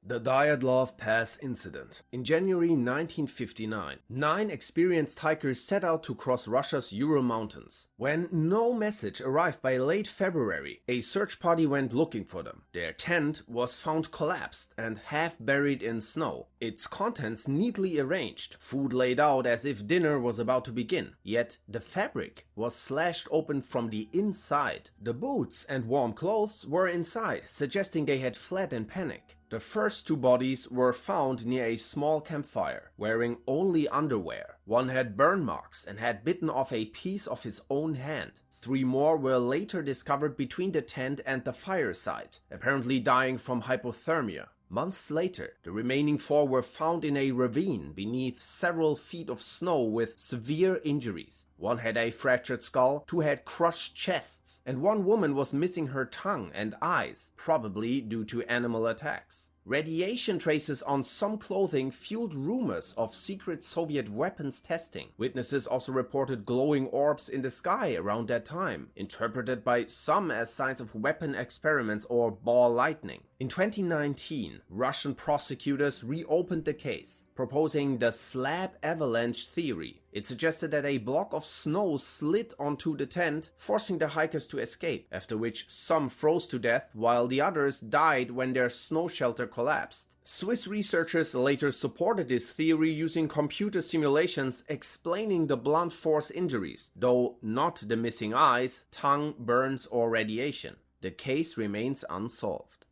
The Dyatlov Pass Incident. In January 1959, 9 experienced hikers set out to cross Russia's Ural Mountains. When no message arrived by late February, a search party went looking for them. Their tent was found collapsed and half buried in snow, its contents neatly arranged, food laid out as if dinner was about to begin. Yet the fabric was slashed open from the inside. The boots and warm clothes were inside, suggesting they had fled in panic. The first 2 bodies were found near a small campfire, wearing only underwear. One had burn marks and had bitten off a piece of his own hand. 3 more were later discovered between the tent and the fireside, apparently dying from hypothermia. Months later, the remaining 4 were found in a ravine beneath several feet of snow with severe injuries. 1 had a fractured skull, 2 had crushed chests, and 1 woman was missing her tongue and eyes, probably due to animal attacks. Radiation traces on some clothing fueled rumors of secret Soviet weapons testing. Witnesses also reported glowing orbs in the sky around that time, interpreted by some as signs of weapon experiments or ball lightning. In 2019, Russian prosecutors reopened the case, proposing the slab avalanche theory. It suggested that a block of snow slid onto the tent, forcing the hikers to escape, after which some froze to death while the others died when their snow shelter collapsed. Swiss researchers later supported this theory using computer simulations explaining the blunt force injuries, though not the missing eyes, tongue, burns, or radiation. The case remains unsolved.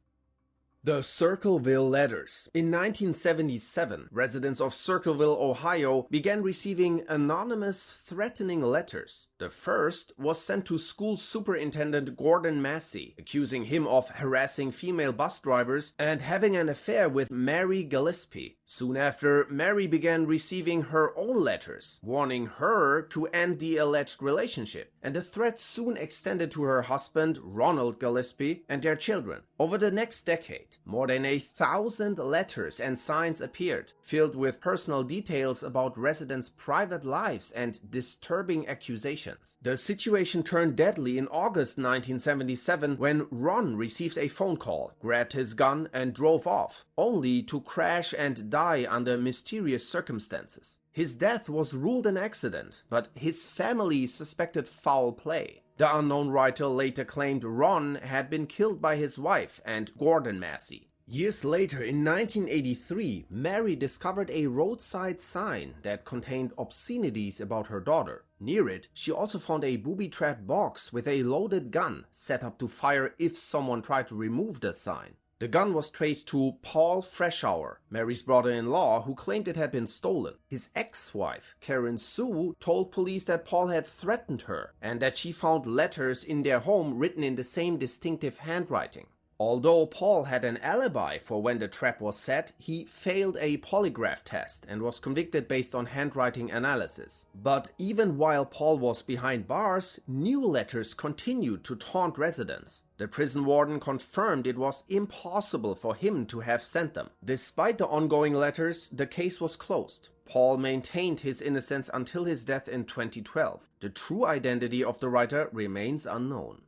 The Circleville Letters. In 1977, residents of Circleville, Ohio, began receiving anonymous, threatening letters. The first was sent to school superintendent Gordon Massey, accusing him of harassing female bus drivers and having an affair with Mary Celeste. Soon after, Mary began receiving her own letters, warning her to end the alleged relationship, and the threat soon extended to her husband, Roanoke Colony, and their children. Over the next decade, more than 1,000 letters and signs appeared, filled with personal details about residents' private lives and disturbing accusations. The situation turned deadly in August 1977 when Ron received a phone call, grabbed his gun, and drove off, only to crash and die under mysterious circumstances. His death was ruled an accident, but his family suspected foul play. The unknown writer later claimed Ron had been killed by his wife and Gordon Massey. Years later, in 1983, Mary discovered a roadside sign that contained obscenities about her daughter. Near it, she also found a booby-trapped box with a loaded gun set up to fire if someone tried to remove the sign. The gun was traced to Paul Freshour, Mary's brother-in-law, who claimed it had been stolen. His ex-wife, Karen Sue, told police that Paul had threatened her and that she found letters in their home written in the same distinctive handwriting. Although Paul had an alibi for when the trap was set, he failed a polygraph test and was convicted based on handwriting analysis. But even while Paul was behind bars, new letters continued to taunt residents. The prison warden confirmed it was impossible for him to have sent them. Despite the ongoing letters, the case was closed. Paul maintained his innocence until his death in 2012. The true identity of the writer remains unknown.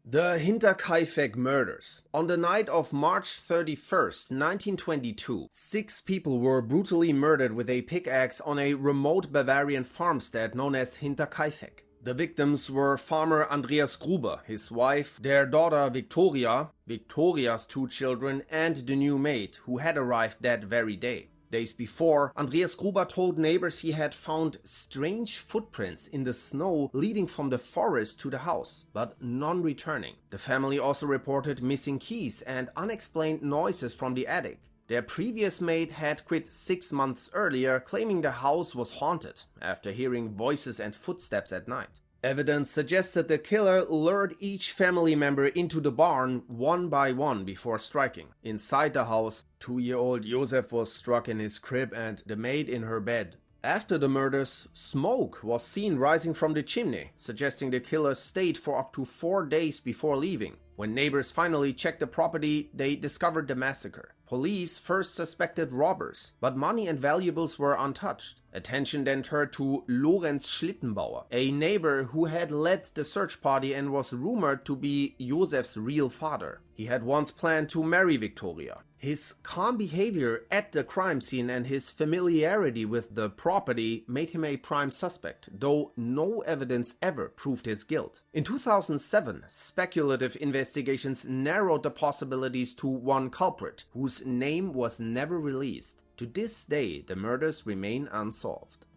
The Hinterkaifeck Murders. On the night of March 31st, 1922, 6 people were brutally murdered with a pickaxe on a remote Bavarian farmstead known as Hinterkaifeck. The victims were farmer Andreas Gruber, his wife, their daughter Victoria, Victoria's 2 children, and the new maid, who had arrived that very day. Days before, Andreas Gruber told neighbors he had found strange footprints in the snow leading from the forest to the house, but none returning. The family also reported missing keys and unexplained noises from the attic. Their previous maid had quit 6 months earlier, claiming the house was haunted after hearing voices and footsteps at night. Evidence suggested the killer lured each family member into the barn one by one before striking. Inside the house, 2-year-old Josef was struck in his crib and the maid in her bed. After the murders, smoke was seen rising from the chimney, suggesting the killer stayed for up to 4 days before leaving. When neighbors finally checked the property, they discovered the massacre. Police first suspected robbers, but money and valuables were untouched. Attention then turned to Lorenz Schlittenbauer, a neighbor who had led the search party and was rumored to be Josef's real father. He had once planned to marry Victoria. His calm behavior at the crime scene and his familiarity with the property made him a prime suspect, though no evidence ever proved his guilt. In 2007, speculative investigations narrowed the possibilities to one culprit, whose name was never released. To this day, the murders remain unsolved.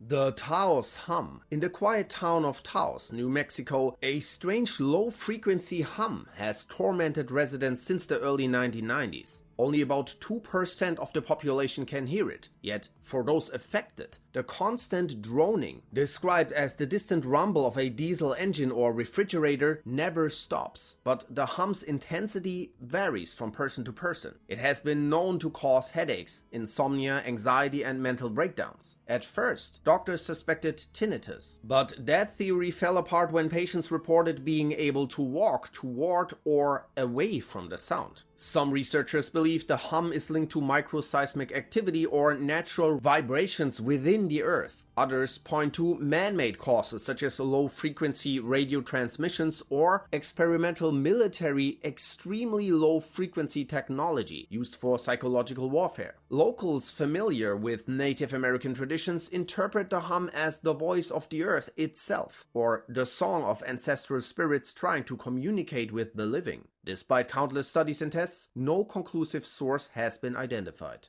The Taos Hum. In the quiet town of Taos, New Mexico, a strange low-frequency hum has tormented residents since the early 1990s. Only about 2% of the population can hear it, yet for those affected, the constant droning, described as the distant rumble of a diesel engine or refrigerator, never stops. But the hum's intensity varies from person to person. It has been known to cause headaches, insomnia, anxiety, and mental breakdowns. At first, doctors suspected tinnitus, but that theory fell apart when patients reported being able to walk toward or away from the sound. Some researchers believe the hum is linked to microseismic activity or natural vibrations within the Earth. Others point to man-made causes such as low-frequency radio transmissions or experimental military extremely low-frequency technology used for psychological warfare. Locals familiar with Native American traditions interpret the hum as the voice of the Earth itself, or the song of ancestral spirits trying to communicate with the living. Despite countless studies and tests, no conclusive source has been identified.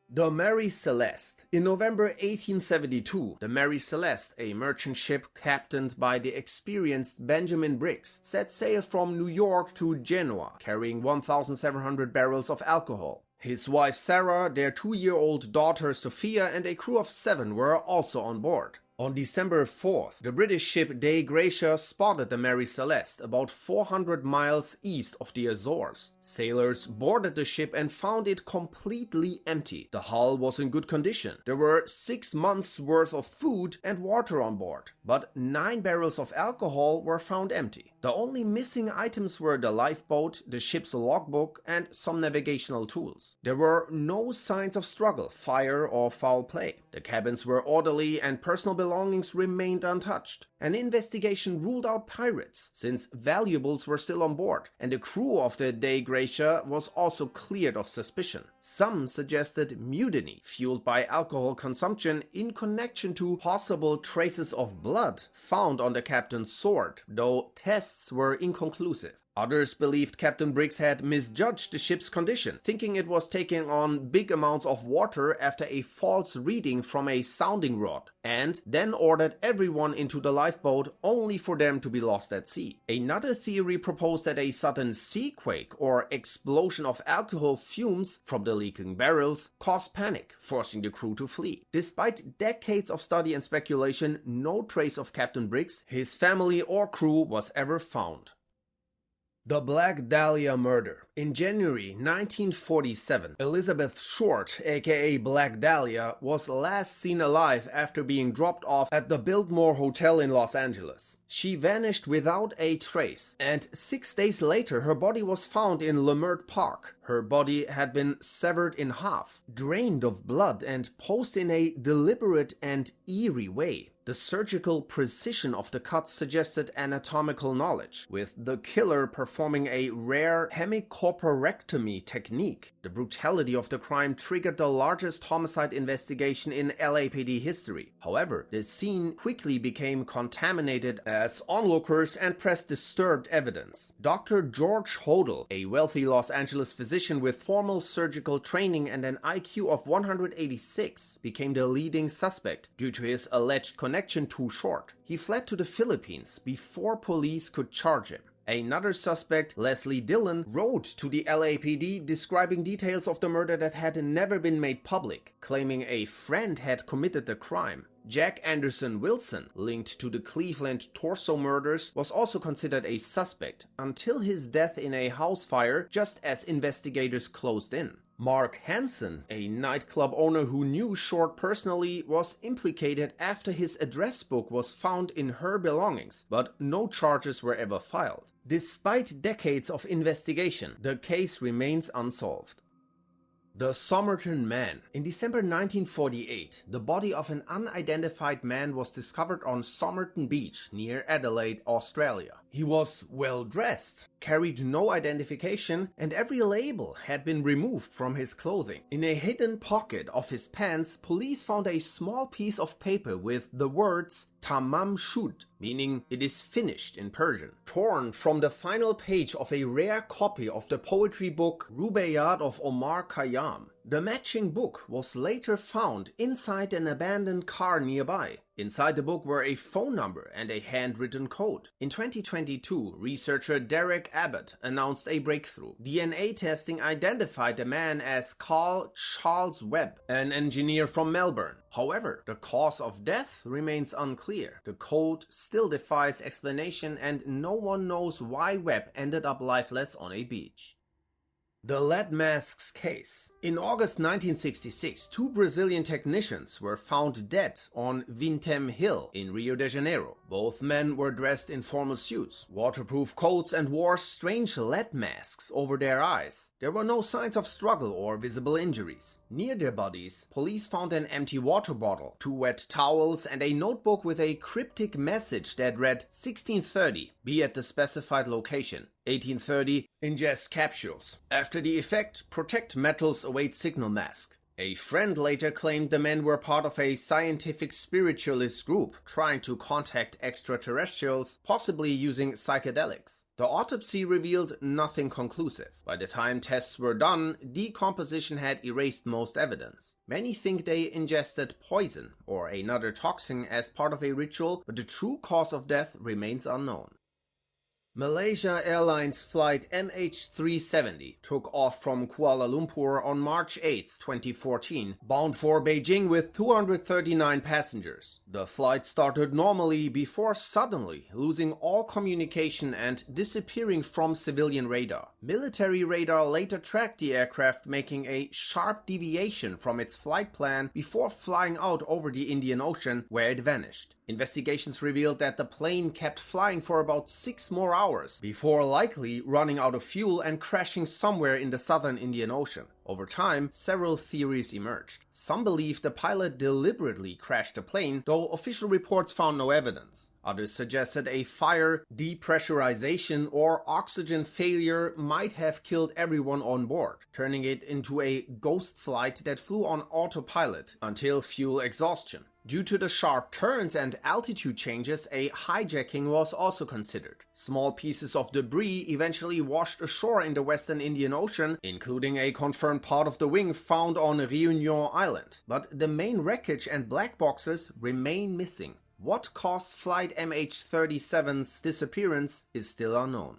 The Mary Celeste. In November 1872, the Mary Celeste, a merchant ship captained by the experienced Benjamin Briggs, set sail from New York to Genoa, carrying 1,700 barrels of alcohol. His wife Sarah, their 2-year-old daughter Sophia, and a crew of 7 were also on board. On December 4th, the British ship Dei Gratia spotted the Mary Celeste about 400 miles east of the Azores. Sailors boarded the ship and found it completely empty. The hull was in good condition. There were 6 months' worth of food and water on board, but 9 barrels of alcohol were found empty. The only missing items were the lifeboat, the ship's logbook, and some navigational tools. There were no signs of struggle, fire, or foul play. The cabins were orderly and personal belongings remained untouched. An investigation ruled out pirates, since valuables were still on board, and the crew of the Dei Gratia was also cleared of suspicion. Some suggested mutiny, fueled by alcohol consumption in connection to possible traces of blood found on the captain's sword, though tests were inconclusive. Others believed Captain Briggs had misjudged the ship's condition, thinking it was taking on big amounts of water after a false reading from a sounding rod, and then ordered everyone into the lifeboat only for them to be lost at sea. Another theory proposed that a sudden seaquake or explosion of alcohol fumes from the leaking barrels caused panic, forcing the crew to flee. Despite decades of study and speculation, no trace of Captain Briggs, his family, or crew was ever found. The Black Dahlia Murder. In January 1947, Elizabeth Short, aka Black Dahlia, was last seen alive after being dropped off at the Biltmore Hotel in Los Angeles. She vanished without a trace, and 6 days later her body was found in Leimert Park. Her body had been severed in half, drained of blood, and posed in a deliberate and eerie way. The surgical precision of the cuts suggested anatomical knowledge, with the killer performing a rare hemicorporectomy technique. The brutality of the crime triggered the largest homicide investigation in LAPD history. However, the scene quickly became contaminated as onlookers and press disturbed evidence. Dr. George Hodel, a wealthy Los Angeles physician with formal surgical training and an IQ of 186, became the leading suspect due to his alleged connection to Short. He fled to the Philippines before police could charge him. Another suspect, Leslie Dillon, wrote to the LAPD describing details of the murder that had never been made public, claiming a friend had committed the crime. Jack Anderson Wilson, linked to the Cleveland Torso murders, was also considered a suspect until his death in a house fire just as investigators closed in. Mark Hansen, a nightclub owner who knew Short personally, was implicated after his address book was found in her belongings, but no charges were ever filed. Despite decades of investigation, the case remains unsolved. The Somerton Man. In December 1948, the body of an unidentified man was discovered on Somerton Beach near Adelaide, Australia. He was well dressed, carried no identification, and every label had been removed from his clothing. In a hidden pocket of his pants, police found a small piece of paper with the words "Tamam shud," meaning "it is finished" in Persian, torn from the final page of a rare copy of the poetry book Rubaiyat of Omar Khayyam. The matching book was later found inside an abandoned car nearby. Inside the book were a phone number and a handwritten code. In 2022, researcher Derek Abbott announced a breakthrough. DNA testing identified the man as Carl Charles Webb, an engineer from Melbourne. However, the cause of death remains unclear. The code still defies explanation, and no one knows why Webb ended up lifeless on a beach. The lead masks case. In August 1966, two Brazilian technicians were found dead on Vintém Hill in Rio de Janeiro. Both men were dressed in formal suits, waterproof coats, and wore strange lead masks over their eyes. There were no signs of struggle or visible injuries. Near their bodies, police found an empty water bottle, two wet towels, and a notebook with a cryptic message that read 1630, be at the specified location. 1830, ingest capsules. After the effect, protect metals await signal mask. A friend later claimed the men were part of a scientific spiritualist group trying to contact extraterrestrials, possibly using psychedelics. The autopsy revealed nothing conclusive. By the time tests were done, decomposition had erased most evidence. Many think they ingested poison or another toxin as part of a ritual, but the true cause of death remains unknown. Malaysia Airlines flight MH370 took off from Kuala Lumpur on March 8, 2014, bound for Beijing with 239 passengers. The flight started normally before suddenly losing all communication and disappearing from civilian radar. Military radar later tracked the aircraft, making a sharp deviation from its flight plan before flying out over the Indian Ocean, where it vanished. Investigations revealed that the plane kept flying for about 6 more hours before likely running out of fuel and crashing somewhere in the southern Indian Ocean. Over time, several theories emerged. Some believe the pilot deliberately crashed the plane, though official reports found no evidence. Others suggested a fire, depressurization, or oxygen failure might have killed everyone on board, turning it into a ghost flight that flew on autopilot until fuel exhaustion. Due to the sharp turns and altitude changes, a hijacking was also considered. Small pieces of debris eventually washed ashore in the western Indian Ocean, including a confirmed part of the wing found on Réunion Island. But the main wreckage and black boxes remain missing. What caused Flight MH37's disappearance is still unknown.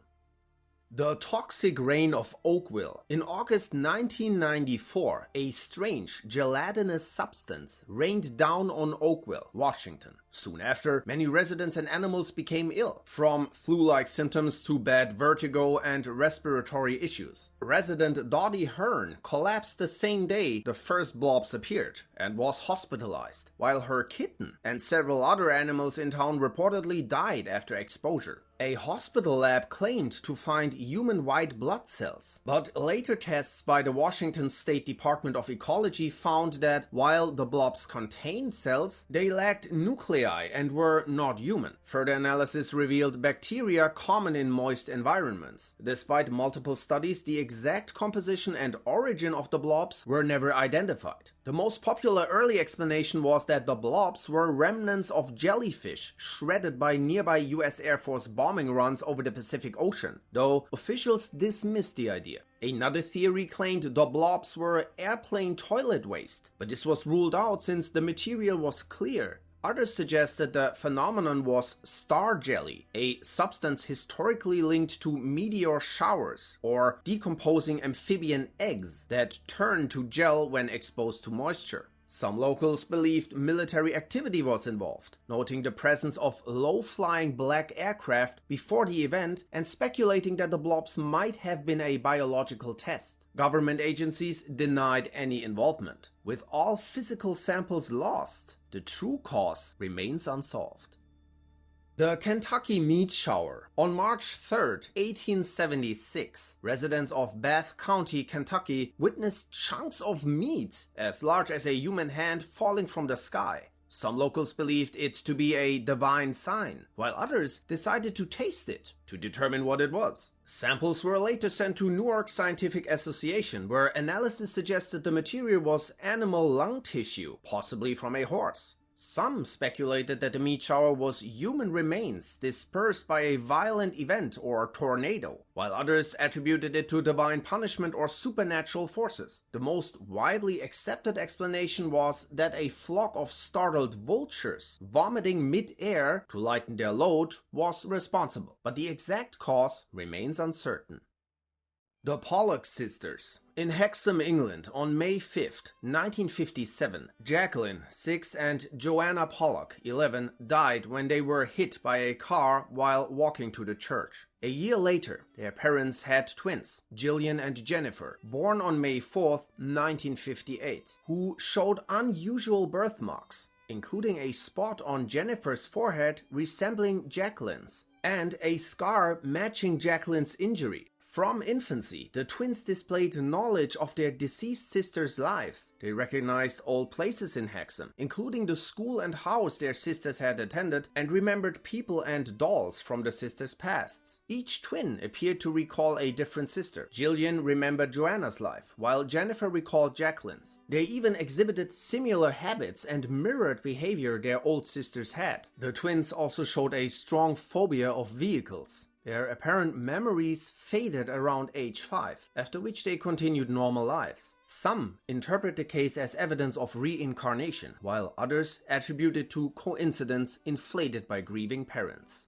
The toxic rain of Oakville. In August 1994, a strange gelatinous substance rained down on Oakville, Washington. Soon after, many residents and animals became ill, from flu-like symptoms to bad vertigo and respiratory issues. Resident Dottie Hearn collapsed the same day the first blobs appeared and was hospitalized, while her kitten and several other animals in town reportedly died after exposure. A hospital lab claimed to find human white blood cells, but later tests by the Washington State Department of Ecology found that while the blobs contained cells, they lacked nuclei and were not human. Further analysis revealed bacteria common in moist environments. Despite multiple studies, the exact composition and origin of the blobs were never identified. The most popular early explanation was that the blobs were remnants of jellyfish shredded by nearby US Air Force bombing runs over the Pacific Ocean, though officials dismissed the idea. Another theory claimed the blobs were airplane toilet waste, but this was ruled out since the material was clear. Others suggested the phenomenon was star jelly, a substance historically linked to meteor showers or decomposing amphibian eggs that turn to gel when exposed to moisture. Some locals believed military activity was involved, noting the presence of low-flying black aircraft before the event and speculating that the blobs might have been a biological test. Government agencies denied any involvement. With all physical samples lost, the true cause remains unsolved. The Kentucky Meat Shower. On March 3, 1876, residents of Bath County, Kentucky, witnessed chunks of meat as large as a human hand falling from the sky. Some locals believed it to be a divine sign, while others decided to taste it to determine what it was. Samples were later sent to Newark Scientific Association, where analysis suggested the material was animal lung tissue, possibly from a horse. Some speculated that the meat shower was human remains dispersed by a violent event or tornado, while others attributed it to divine punishment or supernatural forces. The most widely accepted explanation was that a flock of startled vultures vomiting mid-air to lighten their load was responsible, but the exact cause remains uncertain. The Pollock Sisters. In Hexham, England, on May 5, 1957, Jacqueline, 6, and Joanna Pollock, 11, died when they were hit by a car while walking to the church. A year later, their parents had twins, Gillian and Jennifer, born on May 4, 1958, who showed unusual birthmarks, including a spot on Jennifer's forehead resembling Jacqueline's, and a scar matching Jacqueline's injury. From infancy, the twins displayed knowledge of their deceased sisters' lives. They recognized old places in Hexham, including the school and house their sisters had attended, and remembered people and dolls from the sisters' pasts. Each twin appeared to recall a different sister. Gillian remembered Joanna's life, while Jennifer recalled Jacqueline's. They even exhibited similar habits and mirrored behavior their old sisters had. The twins also showed a strong phobia of vehicles. Their apparent memories faded around age 5, after which they continued normal lives. Some interpret the case as evidence of reincarnation, while others attribute it to coincidence inflated by grieving parents.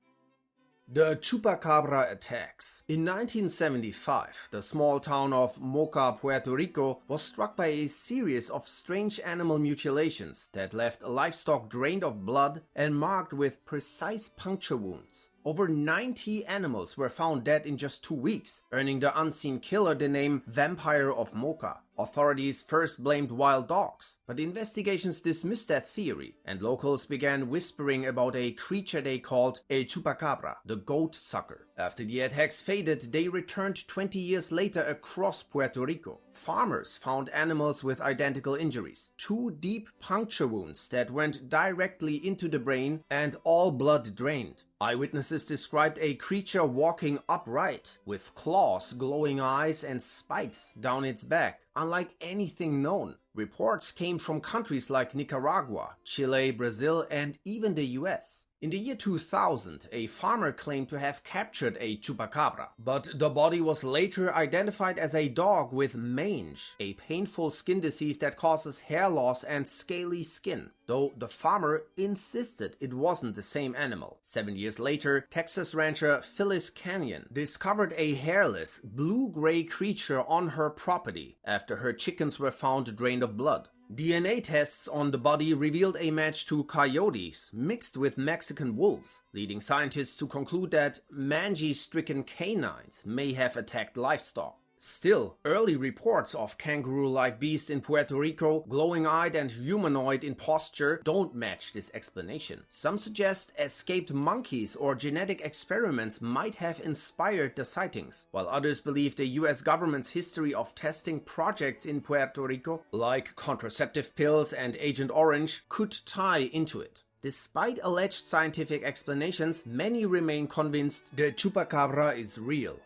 The Chupacabra Attacks. In 1975, the small town of Moca, Puerto Rico, was struck by a series of strange animal mutilations that left livestock drained of blood and marked with precise puncture wounds. Over 90 animals were found dead in just 2 weeks, earning the unseen killer the name Vampire of Moca. Authorities first blamed wild dogs, but investigations dismissed that theory, and locals began whispering about a creature they called a Chupacabra, the goat sucker. After the attacks faded, they returned 20 years later across Puerto Rico. Farmers found animals with identical injuries, 2 deep puncture wounds that went directly into the brain and all blood drained. Eyewitnesses described a creature walking upright, with claws, glowing eyes, and spikes down its back, unlike anything known. Reports came from countries like Nicaragua, Chile, Brazil, and even the US. In the year 2000, a farmer claimed to have captured a chupacabra, but the body was later identified as a dog with mange, a painful skin disease that causes hair loss and scaly skin, though the farmer insisted it wasn't the same animal. 7 years later, Texas rancher Phyllis Canyon discovered a hairless, blue-gray creature on her property after her chickens were found drained of blood. DNA tests on the body revealed a match to coyotes mixed with Mexican wolves, leading scientists to conclude that mange-stricken canines may have attacked livestock. Still, early reports of kangaroo-like beast in Puerto Rico, glowing-eyed and humanoid in posture, don't match this explanation. Some suggest escaped monkeys or genetic experiments might have inspired the sightings, while others believe the US government's history of testing projects in Puerto Rico, like contraceptive pills and Agent Orange, could tie into it. Despite alleged scientific explanations, many remain convinced the Chupacabra is real.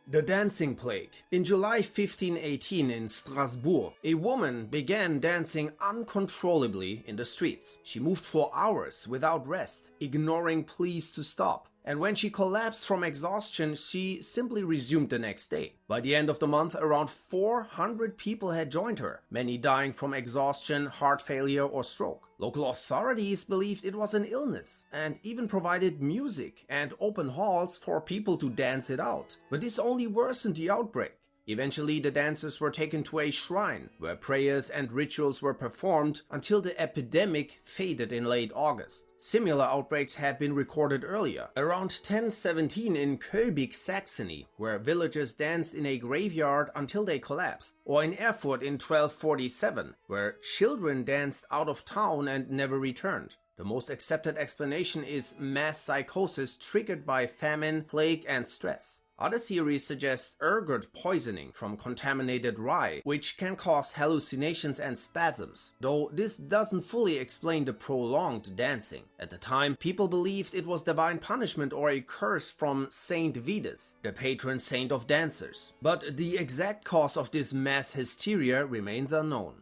The Dancing Plague. In July 1518 in Strasbourg, a woman began dancing uncontrollably in the streets. She moved for hours without rest, ignoring pleas to stop. And when she collapsed from exhaustion, she simply resumed the next day. By the end of the month, around 400 people had joined her, many dying from exhaustion, heart failure, or stroke. Local authorities believed it was an illness, and even provided music and open halls for people to dance it out. But this only worsened the outbreak. Eventually, the dancers were taken to a shrine, where prayers and rituals were performed until the epidemic faded in late August. Similar outbreaks had been recorded earlier, around 1017 in Köbig, Saxony, where villagers danced in a graveyard until they collapsed, or in Erfurt in 1247, where children danced out of town and never returned. The most accepted explanation is mass psychosis triggered by famine, plague, and stress. Other theories suggest ergot poisoning from contaminated rye, which can cause hallucinations and spasms, though this doesn't fully explain the prolonged dancing. At the time, people believed it was divine punishment or a curse from Saint Vitus, the patron saint of dancers. But the exact cause of this mass hysteria remains unknown.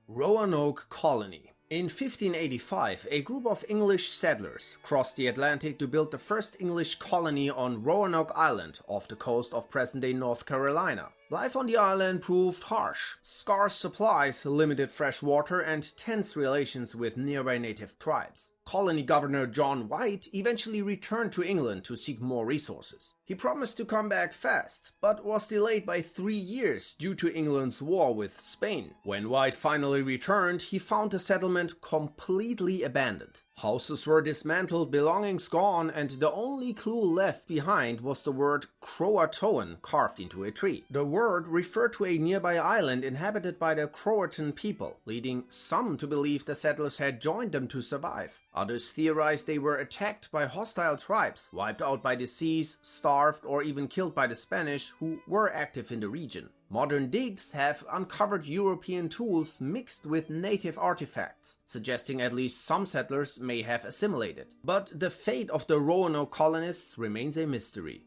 Roanoke Colony. In 1585, a group of English settlers crossed the Atlantic to build the first English colony on Roanoke Island off the coast of present-day North Carolina. Life on the island proved harsh. Scarce supplies, limited fresh water, and tense relations with nearby native tribes. Colony Governor John White eventually returned to England to seek more resources. He promised to come back fast, but was delayed by 3 years due to England's war with Spain. When White finally returned, he found the settlement completely abandoned. Houses were dismantled, belongings gone, and the only clue left behind was the word Croatoan carved into a tree. The word referred to a nearby island inhabited by the Croatan people, leading some to believe the settlers had joined them to survive. Others theorized they were attacked by hostile tribes, wiped out by disease, starved, or even killed by the Spanish, who were active in the region. Modern digs have uncovered European tools mixed with native artifacts, suggesting at least some settlers may have assimilated. But the fate of the Roanoke colonists remains a mystery.